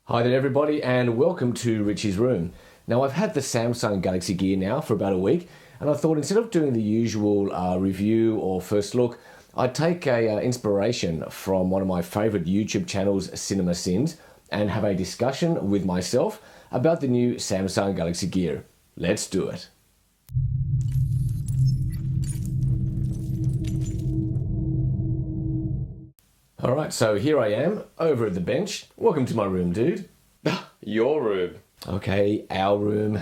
Hi there everybody and welcome to Richie's Room. Now I've had the Samsung Galaxy Gear now for about a week and I thought instead of doing the usual review or first look, I'd take a inspiration from one of my favourite YouTube channels, Cinema Sins, and have a discussion with myself about the new Samsung Galaxy Gear. Let's do it. Alright, so here I am, over at the bench. Welcome to my room, dude. Your room. Okay, our room.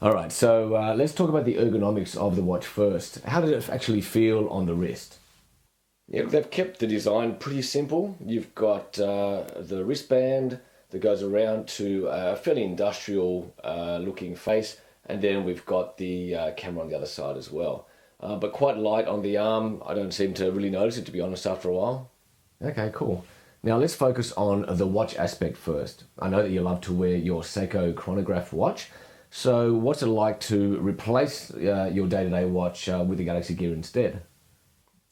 Alright, so let's talk about the ergonomics of the watch first. How did it actually feel on the wrist? Yeah, they've kept the design pretty simple. You've got the wristband that goes around to a fairly industrial looking face, and then we've got the camera on the other side as well. But quite light on the arm. I don't seem to really notice it, to be honest, after a while. Okay, cool. Now let's focus on the watch aspect first. I know that you love to wear your Seiko chronograph watch. So what's it like to replace your day-to-day watch with the Galaxy Gear instead?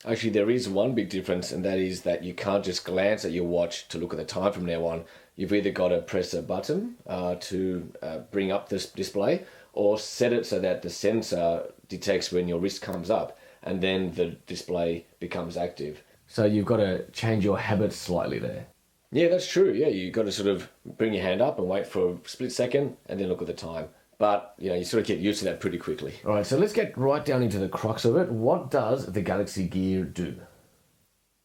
Actually, there is one big difference, and that is that you can't just glance at your watch to look at the time from now on. You've either got to press a button to bring up this display, or set it so that the sensor detects when your wrist comes up, and then the display becomes active. So you've got to change your habits slightly there. Yeah, that's true. Yeah, you've got to sort of bring your hand up and wait for a split second and then look at the time. But, you sort of get used to that pretty quickly. All right, so let's get right down into the crux of it. What does the Galaxy Gear do?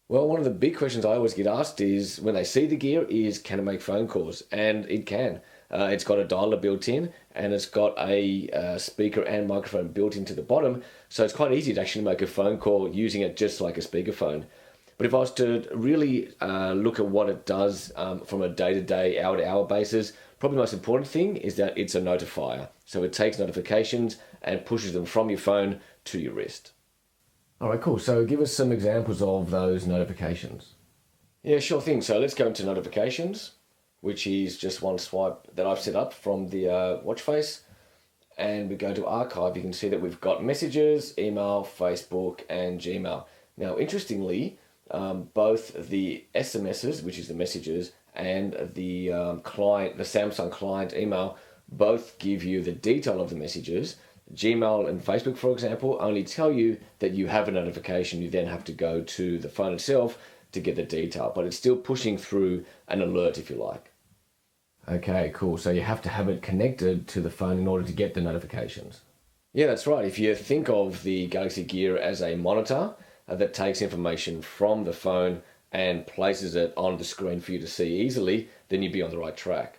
Well, one of the big questions I always get asked is, when they see the Gear, is can it make phone calls? And it can. It's got a dialer built in, and it's got a speaker and microphone built into the bottom, so it's quite easy to actually make a phone call using it just like a speakerphone. But if I was to really look at what it does from a day-to-day, hour-to-hour basis, probably the most important thing is that it's a notifier. So it takes notifications and pushes them from your phone to your wrist. All right, cool. So give us some examples of those notifications. Yeah, sure thing. So let's go into notifications, which is just one swipe that I've set up from the watch face. And we go to archive. You can see that we've got messages, email, Facebook, and Gmail. Now, interestingly, both the SMSs, which is the messages, and the client, the Samsung client email, both give you the detail of the messages. Gmail and Facebook, for example, only tell you that you have a notification. You then have to go to the phone itself to get the detail, but it's still pushing through an alert, if you like. Okay, cool. So you have to have it connected to the phone in order to get the notifications. Yeah, that's right. If you think of the Galaxy Gear as a monitor that takes information from the phone and places it on the screen for you to see easily, then you'd be on the right track.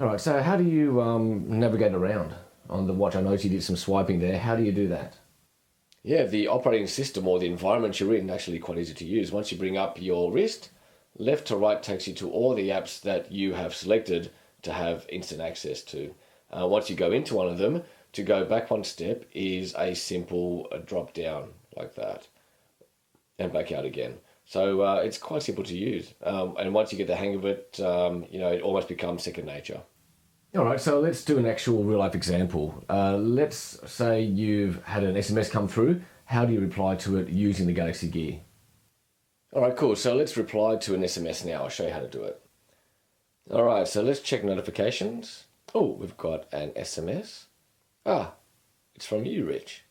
All right, so how do you navigate around on the watch? I noticed you did some swiping there. How do you do that? Yeah, the operating system or the environment you're in is actually quite easy to use. Once you bring up your wrist, left to right takes you to all the apps that you have selected to have instant access to. Once you go into one of them, to go back one step is a simple drop down like that, and back out again. So it's quite simple to use. And once you get the hang of it, it almost becomes second nature. All right, so let's do an actual real life example. Let's say you've had an SMS come through. How do you reply to it using the Galaxy Gear? All right, cool. So let's reply to an SMS now. I'll show you how to do it. All right, so let's check notifications. Oh, we've got an SMS. It's from you, Rich.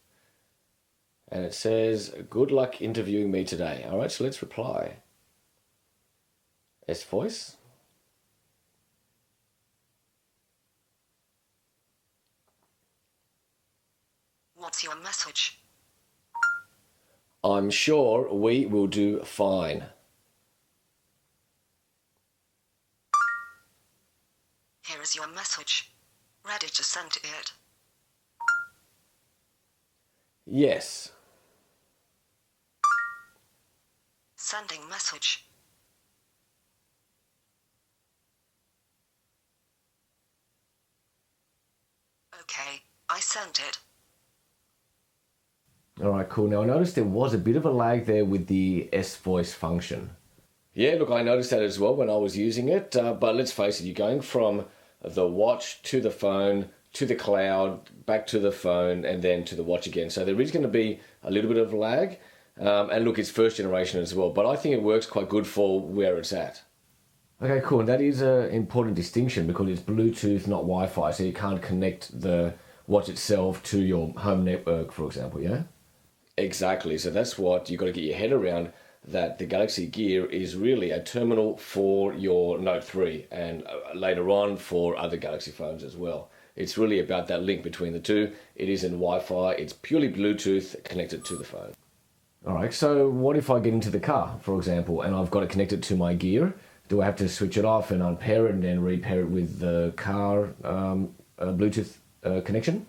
And it says, good luck interviewing me today. All right, so let's reply. S voice. What's your message? I'm sure we will do fine. Here is your message. Ready to send it? Yes. Sending message. Okay, I sent it. All right, cool. Now I noticed there was a bit of a lag there with the S voice function. Yeah, look, I noticed that as well when I was using it. But let's face it, you're going from the watch to the phone to the cloud, back to the phone, and then to the watch again. So there is going to be a little bit of lag. And look, it's first generation as well, but I think it works quite good for where it's at. Okay, cool. And that is an important distinction because it's Bluetooth, not Wi-Fi, so you can't connect the watch itself to your home network, for example, yeah? Exactly. So that's what you got to get your head around, that the Galaxy Gear is really a terminal for your Note 3 and later on for other Galaxy phones as well. It's really about that link between the two. It isn't Wi-Fi, it's purely Bluetooth connected to the phone. All right, so what if I get into the car, for example, and I've got it connected to my Gear? Do I have to switch it off and unpair it and then repair it with the car Bluetooth connection?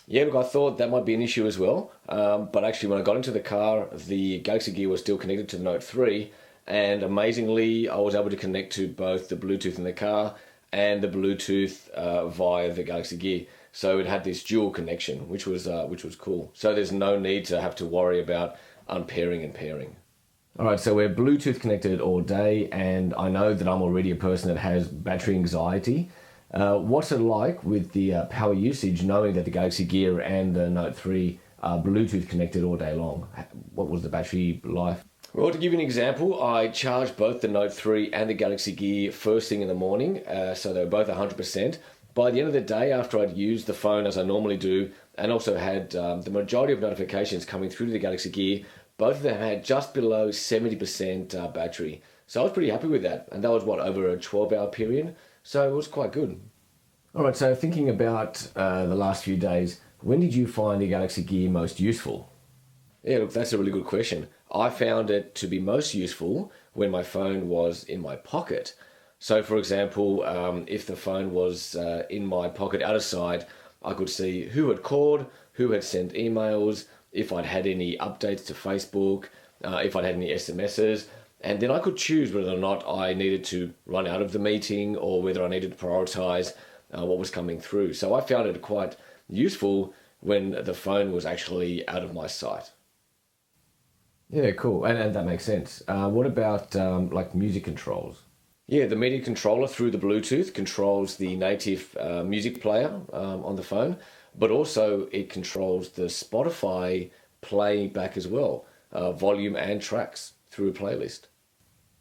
Yeah, look, I thought that might be an issue as well. But actually, when I got into the car, the Galaxy Gear was still connected to the Note 3. And amazingly, I was able to connect to both the Bluetooth in the car and the Bluetooth via the Galaxy Gear. So it had this dual connection, which was cool. So there's no need to have to worry about unpairing and pairing. All right, so we're Bluetooth connected all day, and I know that I'm already a person that has battery anxiety. What's it like with the power usage, knowing that the Galaxy Gear and the Note 3 are Bluetooth connected all day long? What was the battery life? Well, to give you an example, I charged both the Note 3 and the Galaxy Gear first thing in the morning, so they were both 100%. By the end of the day, after I'd used the phone as I normally do, and also had the majority of notifications coming through to the Galaxy Gear, both of them had just below 70% battery. So I was pretty happy with that, and that was, over a 12-hour period, so it was quite good. All right, so thinking about the last few days, when did you find the Galaxy Gear most useful? Yeah, look, that's a really good question. I found it to be most useful when my phone was in my pocket. So, for example, if the phone was in my pocket out of sight, I could see who had called, who had sent emails, if I'd had any updates to Facebook, if I'd had any SMSs, and then I could choose whether or not I needed to run out of the meeting or whether I needed to prioritize what was coming through. So I found it quite useful when the phone was actually out of my sight. Yeah, cool, and that makes sense. What about like music controls? Yeah, the media controller through the Bluetooth controls the native music player on the phone, but also it controls the Spotify playback as well, volume and tracks through a playlist.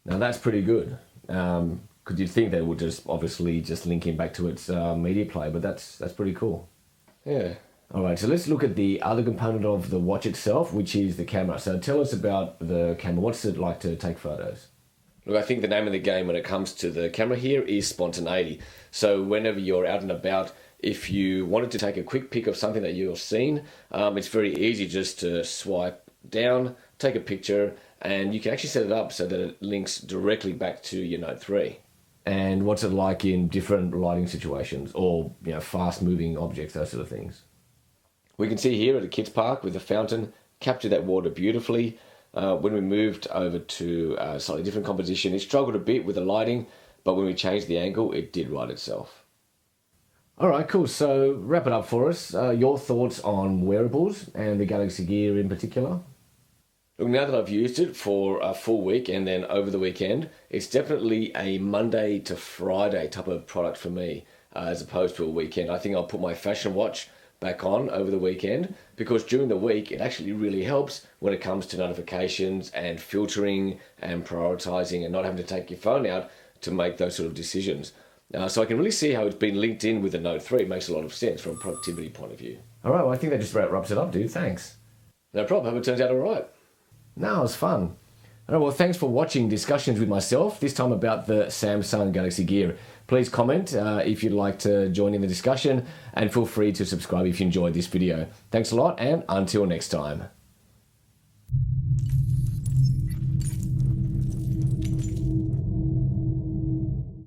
Now that's pretty good. Could you think that it would just obviously just link in back to its media player, but that's pretty cool. Yeah. All right, so let's look at the other component of the watch itself, which is the camera. So tell us about the camera. What's it like to take photos? Look, I think the name of the game when it comes to the camera here is spontaneity. So whenever you're out and about, if you wanted to take a quick pic of something that you've seen, it's very easy just to swipe down, take a picture, and you can actually set it up so that it links directly back to your Note 3. And what's it like in different lighting situations or fast-moving objects, those sort of things? We can see here at a kids park with the fountain, capture that water beautifully. When we moved over to a slightly different composition, it struggled a bit with the lighting, but when we changed the angle, it did right itself. All right, cool. So wrap it up for us. Your thoughts on wearables and the Galaxy Gear in particular? Look, now that I've used it for a full week and then over the weekend, it's definitely a Monday to Friday type of product for me, as opposed to a weekend. I think I'll put my fashion watch back on over the weekend because during the week it actually really helps when it comes to notifications and filtering and prioritizing and not having to take your phone out to make those sort of decisions. So I can really see how it's been linked in with the Note 3. It makes a lot of sense from a productivity point of view. All right, well, I think that just about wraps it up, dude. Thanks. No problem. Hope it turns out all right. No, it was fun. All right, well, thanks for watching discussions with myself, this time about the Samsung Galaxy Gear. Please comment if you'd like to join in the discussion, and feel free to subscribe if you enjoyed this video. Thanks a lot, and until next time.